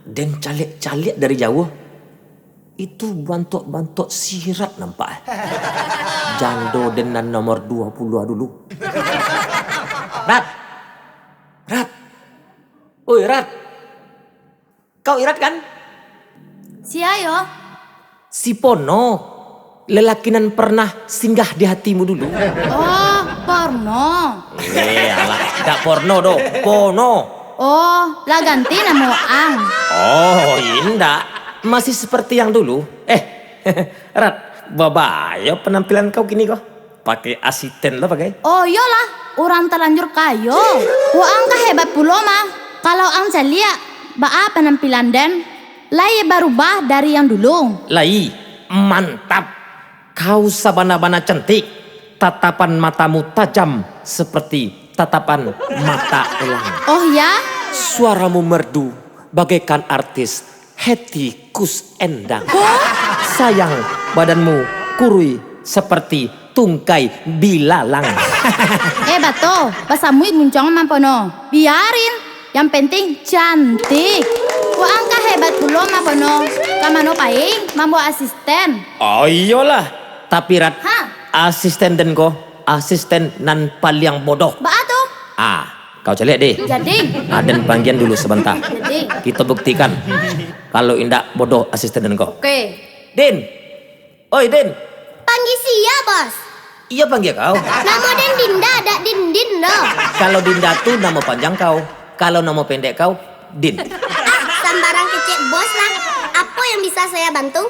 Dan calik-calik dari jauh. Itu bantok-bantok sirat nampak. Jando dengan nomor 20 dulu. Rat. Oi Rat. Kau Irat kan? Siayo. Si Pono. Lelakinan pernah singgah di hatimu dulu. Oh, porno. Alah, gak porno do, Pono. Oh, lah ganti nama Ang. Oh, indah. Masih seperti yang dulu. Rat, babaya penampilan kau gini kok. Pakai asisten lo pakai. Oh iyalah, orang terlanjur kayo. Ang kah hebat pulo mah. Kalau Ang celia, baa penampilan den. Lai berubah dari yang dulu. Lai, mantap. Kau sabana-bana cantik. Tatapan matamu tajam seperti tatapan mata elang. Oh ya? Suaramu merdu bagaikan artis Hetty Koes Endang. Sayang, badanmu kurui seperti tungkai bilalang. Bato, pasamuit muncong mampono. Biarin, yang penting cantik. Ang kah hebat pulo mampono. Kamano paing, mambo asisten. Oh iyalah, tapi Rat, Ha? asisten den ko, asisten nan paling bodoh. Baa tuh? Kau celiak deh. Jadi. Aden panggian dulu sebentar. Jadi. Kita buktikan kalau indak bodoh asisten den ko. Oke. Din, oi Din. Panggil sia, Bos. Iya panggil kau. Nama Den Dinda, ada Dindin loh. Kalau Dinda tuh nama panjang kau. Kalau nama pendek kau, Din. Sambarang kecek Bos lah. Apa yang bisa saya bantu?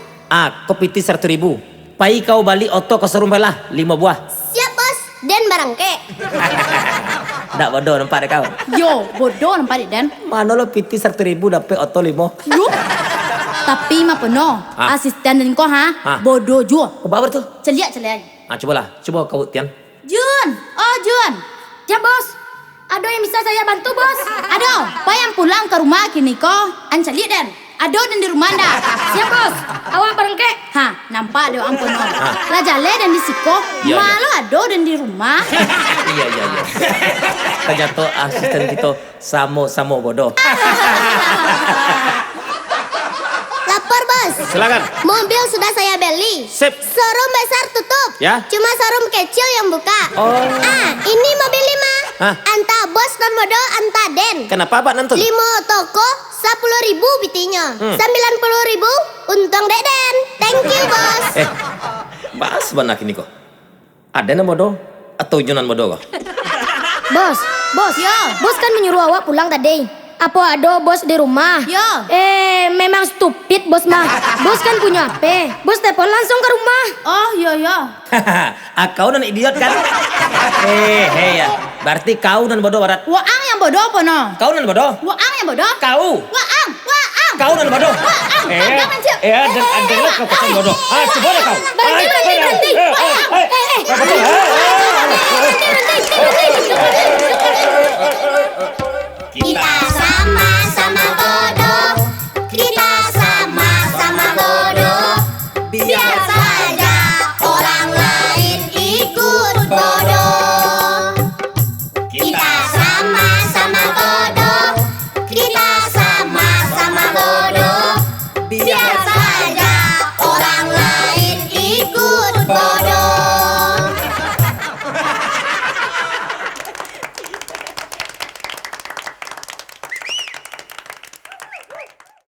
Kopi 100.000. Pai kau balik oto ke serumah lah, 5 buah. Siap, Bos. Den barangke. Ndak bodoh nampak deh kau. Yo, bodoh nampak den. Mana lo piti 100.000 dapet oto 5. Yo. Tapi mah penuh. Asisten dan kau bodoh juga. Apa tuh? Celiak. Coba kau Tian. Jun. Oh Jun. Ya bos. Ada yang bisa saya bantu bos? Ada. Yang pulang ke rumah kini kau. Celiak den. Ada dan di rumah anda. Siap bos. Awak berengke. Nampak ada ampun. Lah jale dan di siko. Iya. Malah ada dan di rumah. Iya. Ternyata asisten kita sama bodoh. Lapor, Bos. Silakan. Mobil sudah saya beli. Sip. Showroom besar tutup. Ya. Cuma showroom kecil yang buka. Oh. Ini mobil 5. Hah? Anta Bos dan bodoh, anta Den. Kenapa Pak nonton? 5 toko, 10.000 bitinya. 90.000 untung Deden. Thank you, Bos. Bahas benar ini kok. Ada nama bodoh atau junan bodoh kok? Bos. Ya. Bos kan menyuruh awak pulang tadi. Apa ada bos di rumah? Ya. Memang stupid bos mah. Bos kan punya HP. Bos telepon langsung ke rumah. Oh ya. Kau dan idiot kan? Ya. Berarti kau dan bodoh Barat. Waang yang bodoh apa no? Kau dan bodoh. Waang yang bodoh? Kau. Waang. Kau dan bodoh. Jangan siap. Dan adalah kau pesan bodoh. Coba deh kau. Berhenti. Kita